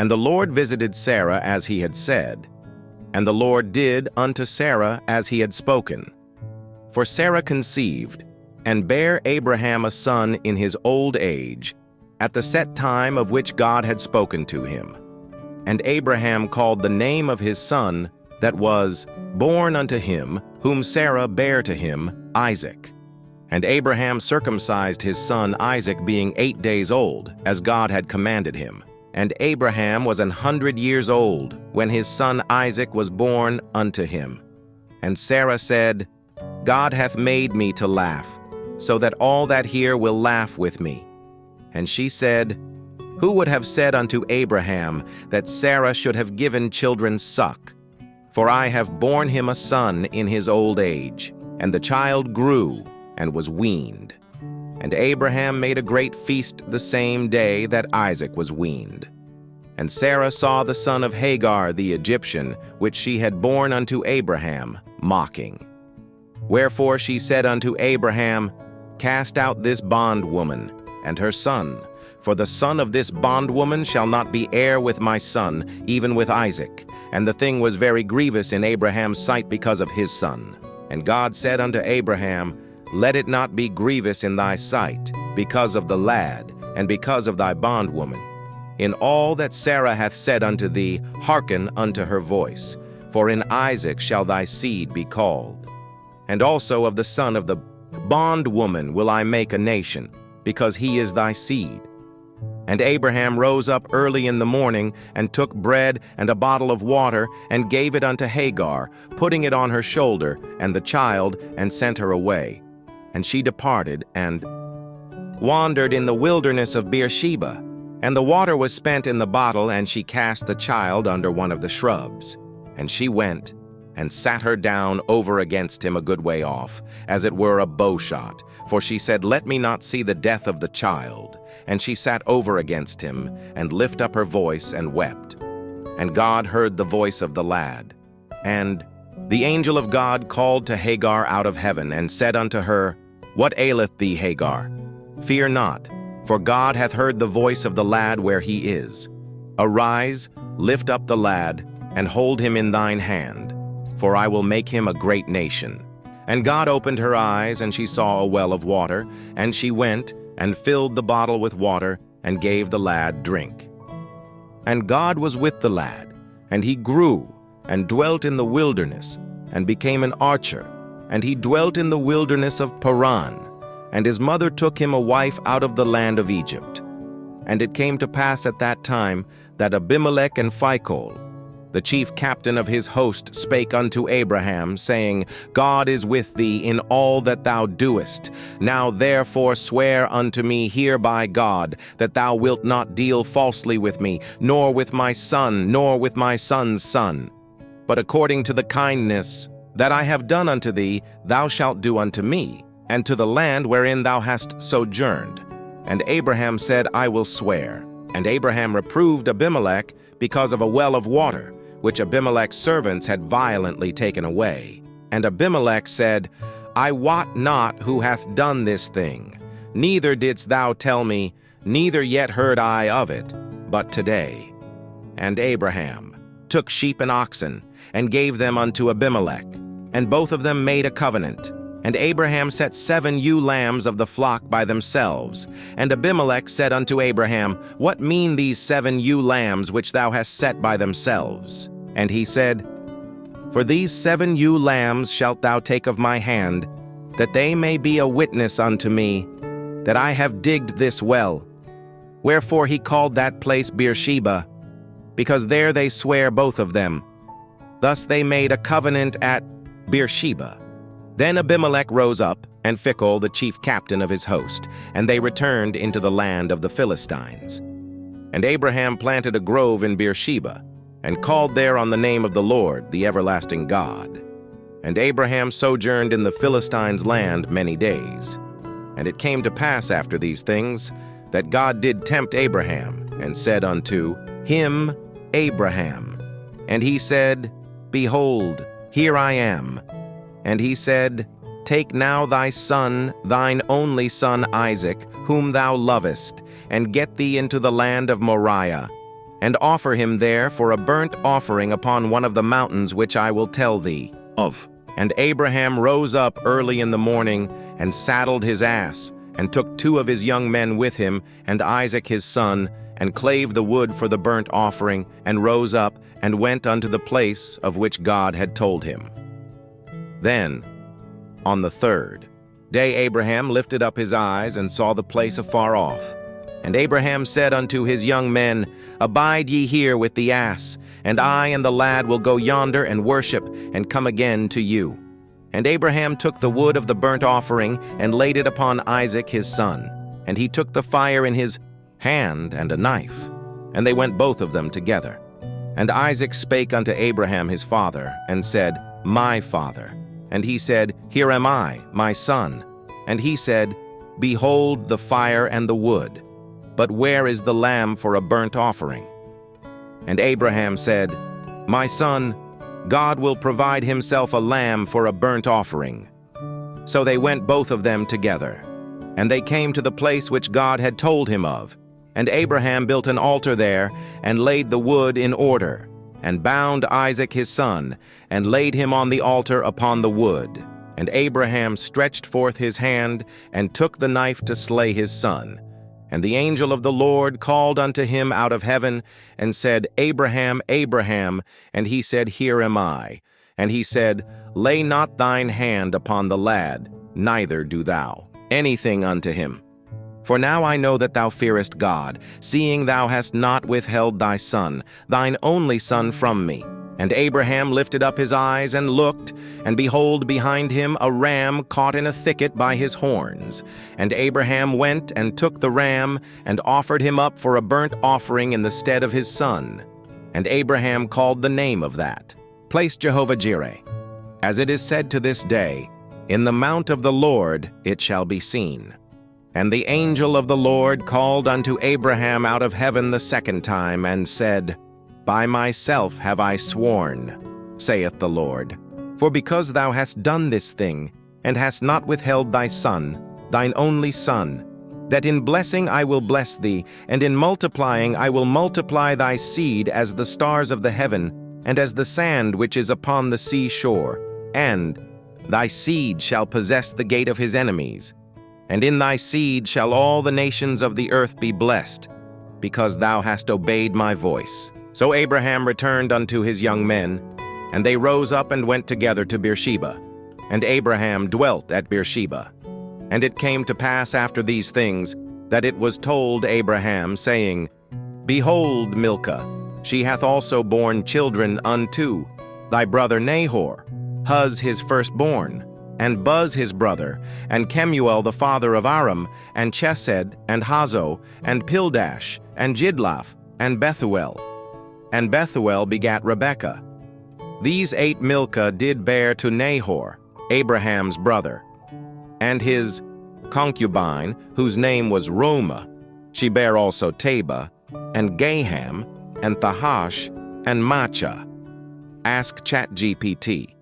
And the Lord visited Sarah as he had said, and the Lord did unto Sarah as he had spoken. For Sarah conceived, and bare Abraham a son in his old age, at the set time of which God had spoken to him. And Abraham called the name of his son that was born unto him, whom Sarah bare to him, Isaac. And Abraham circumcised his son Isaac, being 8 days old, as God had commanded him. And Abraham was 100 years old when his son Isaac was born unto him. And Sarah said, God hath made me to laugh, so that all that hear will laugh with me. And she said, Who would have said unto Abraham that Sarah should have given children suck? For I have borne him a son in his old age. And the child grew and was weaned. And Abraham made a great feast the same day that Isaac was weaned. And Sarah saw the son of Hagar the Egyptian, which she had borne unto Abraham, mocking. Wherefore she said unto Abraham, Cast out this bondwoman and her son, for the son of this bondwoman shall not be heir with my son, even with Isaac. And the thing was very grievous in Abraham's sight because of his son. And God said unto Abraham, Let it not be grievous in thy sight, because of the lad, and because of thy bondwoman. In all that Sarah hath said unto thee, hearken unto her voice, for in Isaac shall thy seed be called. And also of the son of the bondwoman will I make a nation, because he is thy seed. And Abraham rose up early in the morning, and took bread and a bottle of water, and gave it unto Hagar, putting it on her shoulder, and the child, and sent her away. And she departed, and wandered in the wilderness of Beersheba. And the water was spent in the bottle, and she cast the child under one of the shrubs. And she went, and sat her down over against him a good way off, as it were a bowshot. For she said, Let me not see the death of the child. And she sat over against him, and lift up her voice, and wept. And God heard the voice of the lad. And the angel of God called to Hagar out of heaven, and said unto her, What aileth thee, Hagar? Fear not, for God hath heard the voice of the lad where he is. Arise, lift up the lad, and hold him in thine hand, for I will make him a great nation. And God opened her eyes, and she saw a well of water, and she went, and filled the bottle with water, and gave the lad drink. And God was with the lad, and he grew, and dwelt in the wilderness, and became an archer, and he dwelt in the wilderness of Paran. And his mother took him a wife out of the land of Egypt. And it came to pass at that time that Abimelech and Phicol, the chief captain of his host, spake unto Abraham, saying, God is with thee in all that thou doest. Now therefore swear unto me here by God, that thou wilt not deal falsely with me, nor with my son, nor with my son's son. But according to the kindness that I have done unto thee, thou shalt do unto me, and to the land wherein thou hast sojourned. And Abraham said, I will swear. And Abraham reproved Abimelech because of a well of water, which Abimelech's servants had violently taken away. And Abimelech said, I wot not who hath done this thing. Neither didst thou tell me, neither yet heard I of it, but today. And Abraham took sheep and oxen, and gave them unto Abimelech, and both of them made a covenant. And Abraham set 7 ewe lambs of the flock by themselves. And Abimelech said unto Abraham, What mean these 7 ewe lambs which thou hast set by themselves? And he said, For these 7 ewe lambs shalt thou take of my hand, that they may be a witness unto me, that I have digged this well. Wherefore he called that place Beersheba, because there they swear both of them. Thus they made a covenant at Beersheba. Then Abimelech rose up, and Phicol, the chief captain of his host, and they returned into the land of the Philistines. And Abraham planted a grove in Beersheba, and called there on the name of the Lord, the everlasting God. And Abraham sojourned in the Philistines' land many days. And it came to pass after these things, that God did tempt Abraham, and said unto him, Abraham. And he said, Behold, here I am. And he said, Take now thy son, thine only son Isaac, whom thou lovest, and get thee into the land of Moriah, and offer him there for a burnt offering upon one of the mountains which I will tell thee of. And Abraham rose up early in the morning, and saddled his ass, and took 2 of his young men with him, and Isaac his son, and clave the wood for the burnt offering, and rose up, and went unto the place of which God had told him. Then, on the 3rd day, Abraham lifted up his eyes, and saw the place afar off. And Abraham said unto his young men, Abide ye here with the ass, and I and the lad will go yonder and worship, and come again to you. And Abraham took the wood of the burnt offering, and laid it upon Isaac his son. And he took the fire in his hand and a knife, and they went both of them together. And Isaac spake unto Abraham his father, and said, My father. And he said, Here am I, my son. And he said, Behold the fire and the wood, but where is the lamb for a burnt offering? And Abraham said, My son, God will provide himself a lamb for a burnt offering. So they went both of them together. And they came to the place which God had told him of. And Abraham built an altar there, and laid the wood in order, and bound Isaac his son, and laid him on the altar upon the wood. And Abraham stretched forth his hand, and took the knife to slay his son. And the angel of the Lord called unto him out of heaven, and said, Abraham, Abraham. And he said, Here am I. And he said, Lay not thine hand upon the lad, neither do thou anything unto him. For now I know that thou fearest God, seeing thou hast not withheld thy son, thine only son, from me. And Abraham lifted up his eyes and looked, and behold, behind him a ram caught in a thicket by his horns. And Abraham went and took the ram, and offered him up for a burnt offering in the stead of his son. And Abraham called the name of that place Jehovah-Jireh. As it is said to this day, In the mount of the Lord it shall be seen. And the angel of the Lord called unto Abraham out of heaven the 2nd time, and said, By myself have I sworn, saith the Lord, for because thou hast done this thing, and hast not withheld thy son, thine only son, that in blessing I will bless thee, and in multiplying I will multiply thy seed as the stars of the heaven, and as the sand which is upon the sea shore, and thy seed shall possess the gate of his enemies. And in thy seed shall all the nations of the earth be blessed, because thou hast obeyed my voice. So Abraham returned unto his young men, and they rose up and went together to Beersheba. And Abraham dwelt at Beersheba. And it came to pass after these things, that it was told Abraham, saying, Behold, Milcah, she hath also borne children unto thy brother Nahor, Huz his firstborn, and Buz his brother, and Kemuel the father of Aram, and Chesed, and Hazo, and Pildash, and Jidlaph, and Bethuel. And Bethuel begat Rebekah. These 8 Milcah did bear to Nahor, Abraham's brother. And his concubine, whose name was Roma, she bare also Taba, and Gaham, and Thahash, and Maachah. Ask ChatGPT.